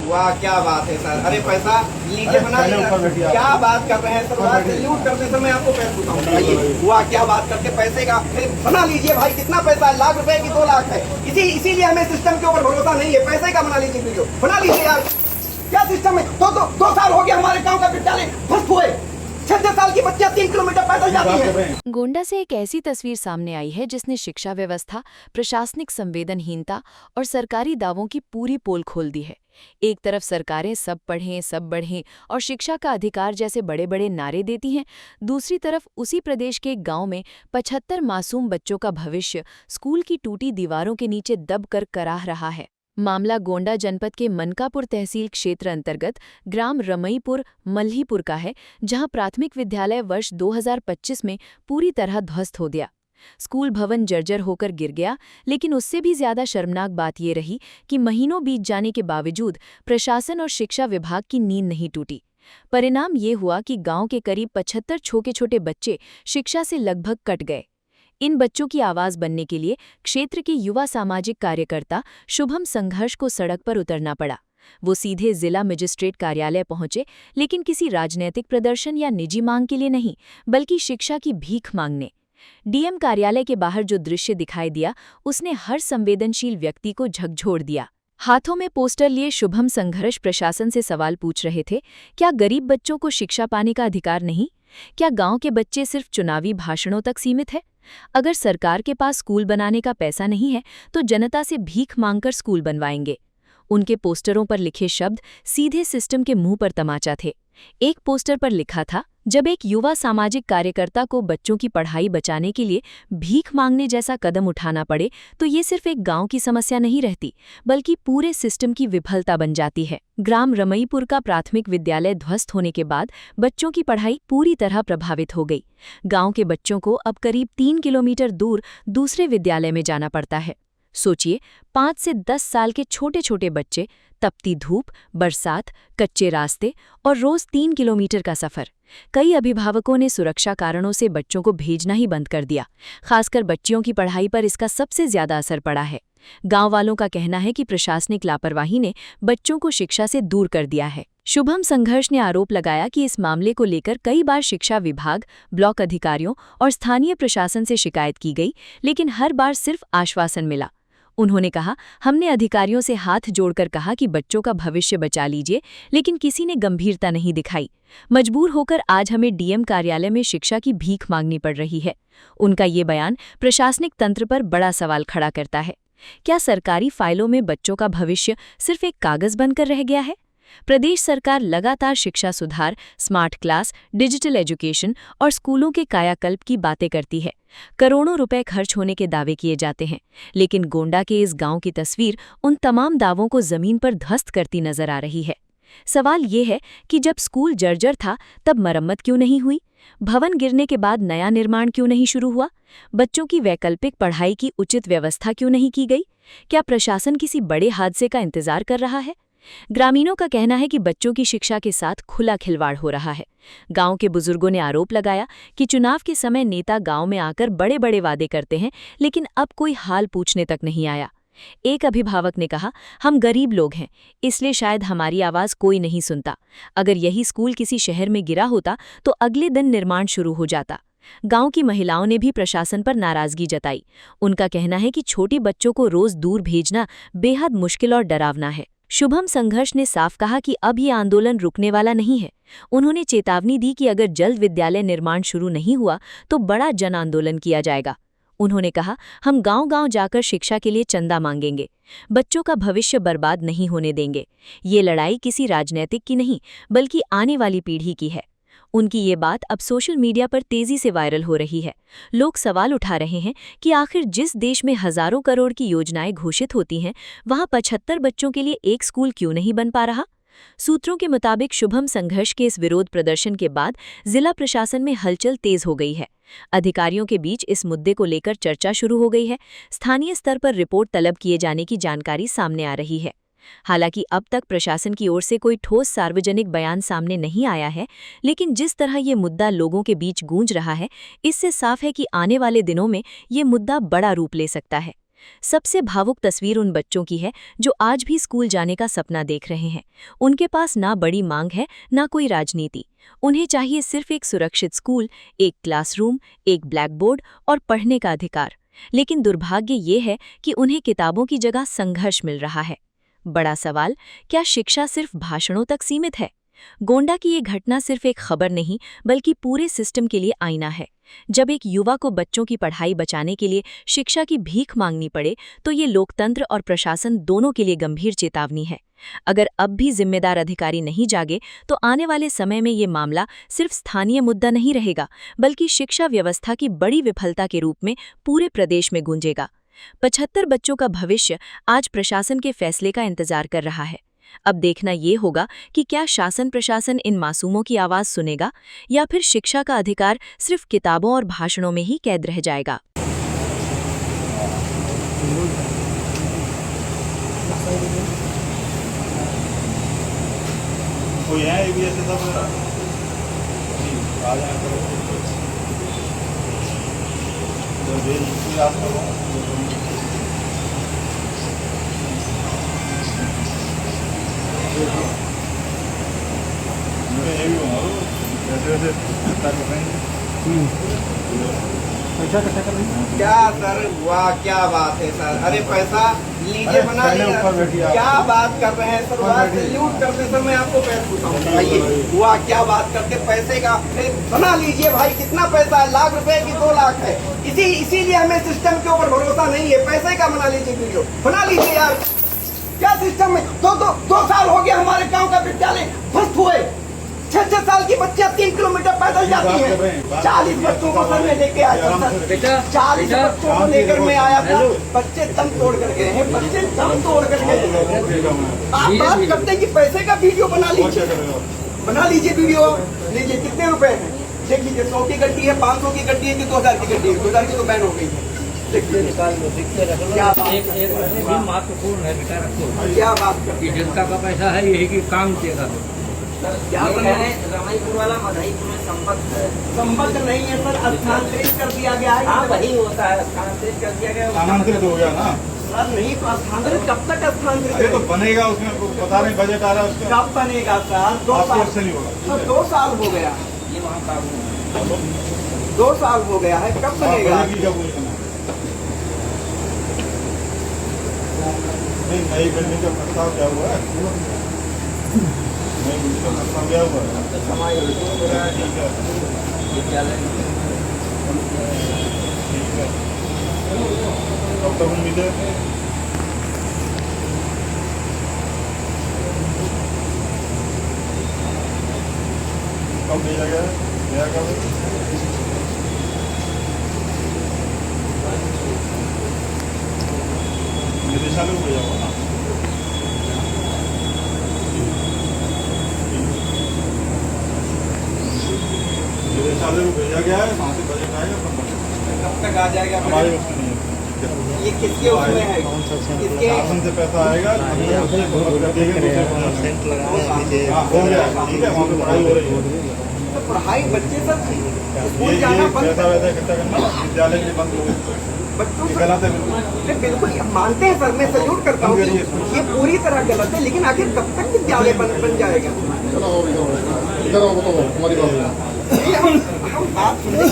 वाह क्या बात है सर। अरे पैसा लीजिए बना लीजिए। क्या बात कर रहे हैं सर, वाह सैल्यूट करते सर। मैं आपको पैसे पूछता हूँ, बताइए वाह क्या बात करते पैसे का। बना लीजिए भाई, कितना पैसा है, लाख रुपए की 2 लाख है। इसीलिए हमें सिस्टम के ऊपर भरोसा नहीं है। पैसे का बना लीजिए वीडियो, बना लीजिए यार। क्या सिस्टम है? 2 साल हो गया हमारे गाँव का विद्यालय ध्वस्त हुए। 6 साल की बच्चियां 3 किलोमीटर पैदल जाती है। गोंडा से एक ऐसी तस्वीर सामने आई है जिसने शिक्षा व्यवस्था, प्रशासनिक संवेदनहीनता और सरकारी दावों की पूरी पोल खोल दी है। एक तरफ सरकारें सब पढ़ें सब बढ़ें और शिक्षा का अधिकार जैसे बड़े बड़े नारे देती हैं, दूसरी तरफ उसी प्रदेश के एक गांव में 75 मासूम बच्चों का भविष्य स्कूल की टूटी दीवारों के नीचे दब कर कराह रहा है। मामला गोंडा जनपद के मनकापुर तहसील क्षेत्र अंतर्गत ग्राम रमईपुर मल्हीपुर का है, जहां प्राथमिक विद्यालय वर्ष 2025 में पूरी तरह ध्वस्त हो गया। स्कूल भवन जर्जर होकर गिर गया, लेकिन उससे भी ज्यादा शर्मनाक बात ये रही कि महीनों बीत जाने के बावजूद प्रशासन और शिक्षा विभाग की नींद नहीं टूटी। परिणाम ये हुआ कि गांव के करीब 75 छोटे छोटे बच्चे शिक्षा से लगभग कट गए। इन बच्चों की आवाज बनने के लिए क्षेत्र के युवा सामाजिक कार्यकर्ता शुभम संघर्ष को सड़क पर उतरना पड़ा। वो सीधे जिला मजिस्ट्रेट कार्यालय पहुंचे, लेकिन किसी राजनीतिक प्रदर्शन या निजी मांग के लिए नहीं, बल्कि शिक्षा की भीख मांगने। डीएम कार्यालय के बाहर जो दृश्य दिखाई दिया, उसने हर संवेदनशील व्यक्ति को झकझोर दिया। हाथों में पोस्टर लिए शुभम संघर्ष प्रशासन से सवाल पूछ रहे थे, क्या गरीब बच्चों को शिक्षा पाने का अधिकार नहीं? क्या गांव के बच्चे सिर्फ चुनावी भाषणों तक सीमित है? अगर सरकार के पास स्कूल बनाने का पैसा नहीं है, तो जनता से भीख मांगकर स्कूल बनवाएंगे। उनके पोस्टरों पर लिखे शब्द सीधे सिस्टम के मुंह पर तमाचा थे। एक पोस्टर पर लिखा था, जब एक युवा सामाजिक कार्यकर्ता को बच्चों की पढ़ाई बचाने के लिए भीख मांगने जैसा कदम उठाना पड़े, तो ये सिर्फ एक गांव की समस्या नहीं रहती, बल्कि पूरे सिस्टम की विफलता बन जाती है। ग्राम रमईपुर का प्राथमिक विद्यालय ध्वस्त होने के बाद बच्चों की पढ़ाई पूरी तरह प्रभावित हो गई। गांव के बच्चों को अब करीब 3 किलोमीटर दूर दूसरे विद्यालय में जाना पड़ता है। सोचिए, 5 से 10 साल के छोटे छोटे बच्चे, तपती धूप, बरसात, कच्चे रास्ते और रोज 3 किलोमीटर का सफर। कई अभिभावकों ने सुरक्षा कारणों से बच्चों को भेजना ही बंद कर दिया। खासकर बच्चियों की पढ़ाई पर इसका सबसे ज्यादा असर पड़ा है। गांव वालों का कहना है कि प्रशासनिक लापरवाही ने बच्चों को शिक्षा से दूर कर दिया है। शुभम संघर्ष ने आरोप लगाया कि इस मामले को लेकर कई बार शिक्षा विभाग, ब्लॉक अधिकारियों और स्थानीय प्रशासन से शिकायत की गई, लेकिन हर बार सिर्फ आश्वासन मिला। उन्होंने कहा, हमने अधिकारियों से हाथ जोड़कर कहा कि बच्चों का भविष्य बचा लीजिए, लेकिन किसी ने गंभीरता नहीं दिखाई। मजबूर होकर आज हमें डीएम कार्यालय में शिक्षा की भीख मांगनी पड़ रही है। उनका ये बयान प्रशासनिक तंत्र पर बड़ा सवाल खड़ा करता है। क्या सरकारी फाइलों में बच्चों का भविष्य सिर्फ एक कागज बनकर रह गया है? प्रदेश सरकार लगातार शिक्षा सुधार, स्मार्ट क्लास, डिजिटल एजुकेशन और स्कूलों के कायाकल्प की बातें करती है। करोड़ों रुपए खर्च होने के दावे किए जाते हैं, लेकिन गोंडा के इस गांव की तस्वीर उन तमाम दावों को जमीन पर ध्वस्त करती नजर आ रही है। सवाल ये है कि जब स्कूल जर्जर था, तब मरम्मत क्यों नहीं हुई? भवन गिरने के बाद नया निर्माण क्यों नहीं शुरू हुआ? बच्चों की वैकल्पिक पढ़ाई की उचित व्यवस्था क्यों नहीं की गई? क्या प्रशासन किसी बड़े हादसे का इंतजार कर रहा है? ग्रामीणों का कहना है कि बच्चों की शिक्षा के साथ खुला खिलवाड़ हो रहा है। गांव के बुजुर्गों ने आरोप लगाया कि चुनाव के समय नेता गांव में आकर बड़े बड़े वादे करते हैं, लेकिन अब कोई हाल पूछने तक नहीं आया। एक अभिभावक ने कहा, हम गरीब लोग हैं, इसलिए शायद हमारी आवाज कोई नहीं सुनता। अगर यही स्कूल किसी शहर में गिरा होता तो अगले दिन निर्माण शुरू हो जाता। गांव की महिलाओं ने भी प्रशासन पर नाराजगी जताई। उनका कहना है कि छोटी बच्चों को रोज दूर भेजना बेहद मुश्किल और डरावना है। शुभम संघर्ष ने साफ कहा कि अब ये आंदोलन रुकने वाला नहीं है। उन्होंने चेतावनी दी कि अगर जल्द विद्यालय निर्माण शुरू नहीं हुआ तो बड़ा जन आंदोलन किया जाएगा। उन्होंने कहा, हम गांव-गांव जाकर शिक्षा के लिए चंदा मांगेंगे, बच्चों का भविष्य बर्बाद नहीं होने देंगे। ये लड़ाई किसी राजनीतिक की नहीं, बल्कि आने वाली पीढ़ी की है। उनकी ये बात अब सोशल मीडिया पर तेजी से वायरल हो रही है। लोग सवाल उठा रहे हैं कि आखिर जिस देश में हजारों करोड़ की योजनाएं घोषित होती हैं, वहां 75 बच्चों के लिए एक स्कूल क्यों नहीं बन पा रहा? सूत्रों के मुताबिक शुभम संघर्ष के इस विरोध प्रदर्शन के बाद जिला प्रशासन में हलचल तेज हो गई है। अधिकारियों के बीच इस मुद्दे को लेकर चर्चा शुरू हो गई है। स्थानीय स्तर पर रिपोर्ट तलब किए जाने की जानकारी सामने आ रही है। हालांकि अब तक प्रशासन की ओर से कोई ठोस सार्वजनिक बयान सामने नहीं आया है, लेकिन जिस तरह ये मुद्दा लोगों के बीच गूंज रहा है, इससे साफ है कि आने वाले दिनों में ये मुद्दा बड़ा रूप ले सकता है। सबसे भावुक तस्वीर उन बच्चों की है जो आज भी स्कूल जाने का सपना देख रहे हैं। उनके पास ना बड़ी मांग है, ना कोई राजनीति। उन्हें चाहिए सिर्फ एक सुरक्षित स्कूल, एक क्लासरूम, एक ब्लैक बोर्ड और पढ़ने का अधिकार। लेकिन दुर्भाग्य ये है कि उन्हें किताबों की जगह संघर्ष मिल रहा है। बड़ा सवाल, क्या शिक्षा सिर्फ भाषणों तक सीमित है? गोंडा की ये घटना सिर्फ एक खबर नहीं, बल्कि पूरे सिस्टम के लिए आईना है। जब एक युवा को बच्चों की पढ़ाई बचाने के लिए शिक्षा की भीख मांगनी पड़े, तो ये लोकतंत्र और प्रशासन दोनों के लिए गंभीर चेतावनी है। अगर अब भी जिम्मेदार अधिकारी नहीं जागे, तो आने वाले समय में ये मामला सिर्फ स्थानीय मुद्दा नहीं रहेगा, बल्कि शिक्षा व्यवस्था की बड़ी विफलता के रूप में पूरे प्रदेश में गूंजेगा। 75 बच्चों का भविष्य आज प्रशासन के फैसले का इंतजार कर रहा है। अब देखना ये होगा कि क्या शासन प्रशासन इन मासूमों की आवाज सुनेगा, या फिर शिक्षा का अधिकार सिर्फ किताबों और भाषणों में ही कैद रह जाएगा। कोई है ये भी ऐसे सब आ जाए क्या सर हुआ, क्या बात है सर? अरे पैसा लीजिए, बना लिया। क्या बात कर रहे हैं सर? सैल्यूट करते सर, मैं आपको पैसा पूछता हूँ, बताइए हुआ क्या बात करते? पैसे का बना लीजिए भाई, कितना पैसा है? लाख रुपए की 2 लाख है। इसीलिए हमें सिस्टम के ऊपर भरोसा नहीं है। पैसे का बना लीजिए, वीडियो बना लीजिए यार। क्या सिस्टम है? दो साल हो गया हमारे गांव का विद्यालय ध्वस्त हुए। 6 साल की बच्चियां 3 किलोमीटर पैदल जाती हैं। 40 बच्चों को सर मैं लेके आया था सर, 40 बच्चों को लेकर मैं आया था। बच्चे दम तोड़ कर गए हैं, बच्चे दम तोड़ कर गए। आप बात करते हैं कि पैसे का वीडियो बना लीजिए, बना लीजिए वीडियो। लीजिए, कितने रुपए हैं देख लीजिए। 100 की गड्डी है, 500 की गड्डी है कि 2000 की गड्डी है? 2000 की तो बैन हो गई है। क्या महत्वपूर्ण है बेटा, रखो। क्या बात करती है? जनता का पैसा है, यही कि काम देगा। क्या रमाईपुर वाला मधाईपुर में संबद्ध नहीं है सर, स्थानांतरित कर दिया गया है। हाँ, वही होता है, स्थानांतरित कर दिया गया। स्थानांतरित हो गया ना सर? नहीं, स्थानांतरित कब तक स्थानांतरित? तो बनेगा, उसमें पता नहीं बजट आ रहा है उसका। कब बनेगा सर? 2 साल से नहीं होगा सर, 2 साल हो गया। ये वहाँ का 2 साल हो गया है, कब बनेगा? नई बिल्डिंग का प्रस्ताव क्या हुआ है? नई बिल्डिंग का प्रस्ताव क्या हुआ है? ठीक है, विद्यालय ठीक है। कब तक उम्मीद है? कब भेजा गया है? नया कब? निदेशालय को भेजा हुआ ना? निदेशालय को भेजा गया है, वहाँ से बजट आएगा। कब तक आ जाएगा? हमारे उसमें नहीं है। ये किसके उसमें है? किसके? शासन से पैसा आएगा, हो गया, ठीक है, वहाँ पे पढ़ाई हो रही है। तो पढ़ाई बच्चे सब स्कूल ये जाना बंद, पैसा वैसा इकट्ठा करना, विद्यालय के बंद हो गए। बच्चों से गलत है बिल्कुल। बिल्कुल मानते हैं सर, मैं सैल्यूट करता हूँ कि ये पूरी तरह गलत है, लेकिन आखिर कब तक विद्यालय बन जाएगा? ये हम बात सुने,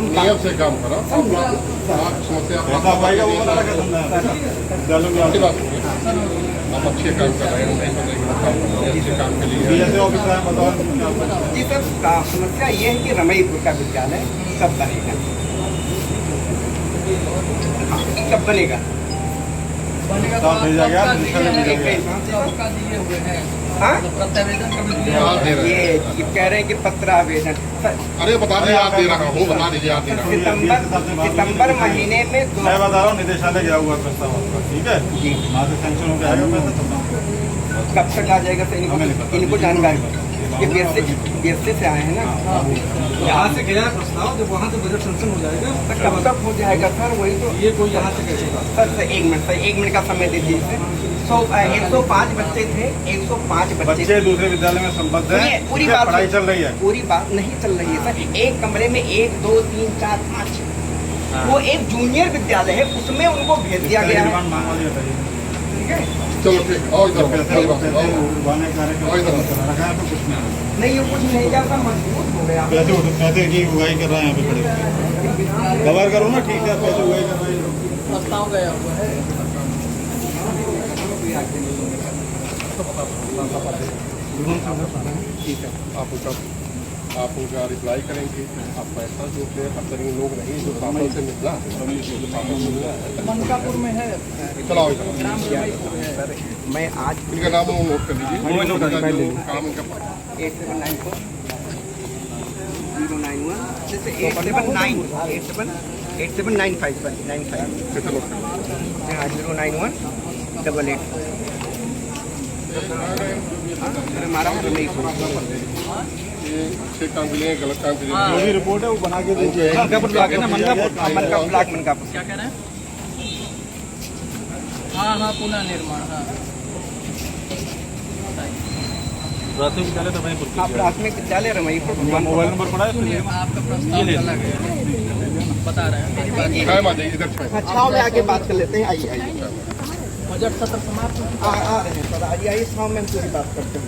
नियम से काम करो। समस्या पैसा पाएगा वो बता रखा तुमने विद्यालयों में अच्छी बात है। आप अच्छे काम कर रहे हैं, अच्छे काम के लिए जैसे ऑफिसर है, बताओ। जी सर, समस्या ये है कि रमईपुर का विद्यालय कब बनेगा? कब बनेगा? प्रस्ताव भेजा गया, निदेशालय भेजा गया। हाँ? याद दे रहे हैं। ये कह रहे हैं कि पत्र आवेदन अरे बता दें, याद दे रहा हूँ, बता दीजिए, याद दे रहा हूँ। सितंबर महीने में मैं बता रहा हूँ, निदेशालय गया हुआ प्रस्ताव आपका, ठीक है? जी। वहाँ से सैंक्शन हो जाएगा पैसा, तब कब तक आ जाएगा सर? इनको जानकारी, ये बीएससी से आए हैं ना? यहाँ से गया प्रस्ताव, जब वहाँ से बजट सैंक्शन हो जाएगा तो कब तक हो जाएगा सर? वही तो। ये कोई यहाँ से कैसे बात? सर 1 मिनट का समय दीजिए इसे। 105 बच्चे थे, 105 बच्चे दूसरे विद्यालय में संबद्ध हैं, पूरी बात पढ़ाई चल रही है। पूरी बात नहीं चल रही है सर। एक कमरे में 1 2 3 4 5 वो एक जूनियर विद्यालय है, उसमें उनको भेज दिया गया है। मांगवा दिया था ये। ठीक है, चलो ठीक और इधर पैसे उड़वाने का कार्यक्रम चला रखा है तो कुछ नहीं। नहीं ये कुछ नहीं क्या सब मजबूत हो गया। पैसे की उगाई कर रहे हैं यहाँ पे खड़े। कवर करो ना ठीक है, पैसे उगाई कर रहे हैं। प्रस्ताव गया हुआ है। आप उनका रिप्लाई करेंगे, आप पैसा जो पे अब तक लोग नहीं जो शासन से मिलना मनकापुर में है, चलाओ इधर। मैं आज इनका नाम वो नोट कर लीजिए, काम इनका 8794 091 जैसे 879 8795 कैसे नोट कर लीजिए। 091 88 हमारा ये अच्छे काम के लिए गलत काम के लिए जो भी रिपोर्ट है वो बना के दीजिए। मनकापुर ब्लॉक है ना, मनकापुर। मनकापुर ब्लॉक मनकापुर। क्या कह रहे हैं? हाँ हाँ, पुनः निर्माण, हाँ। प्राथमिक विद्यालय तो वहीं पर हाँ, प्राथमिक विद्यालय रमईपुर भगवान मोबाइल नंबर पड़ा है सुनिए, आपका प्रस्ताव चला गया, बता रहे हैं मेरी बात। टाइम आ जाइए इधर से। हाँ, छाव में आके बात कर लेते हैं। आइए आइए, बजट सत्र समाप्त। आ रहे हैं सर, आइए आइए, छाव में हम पूरी बात करते हैं।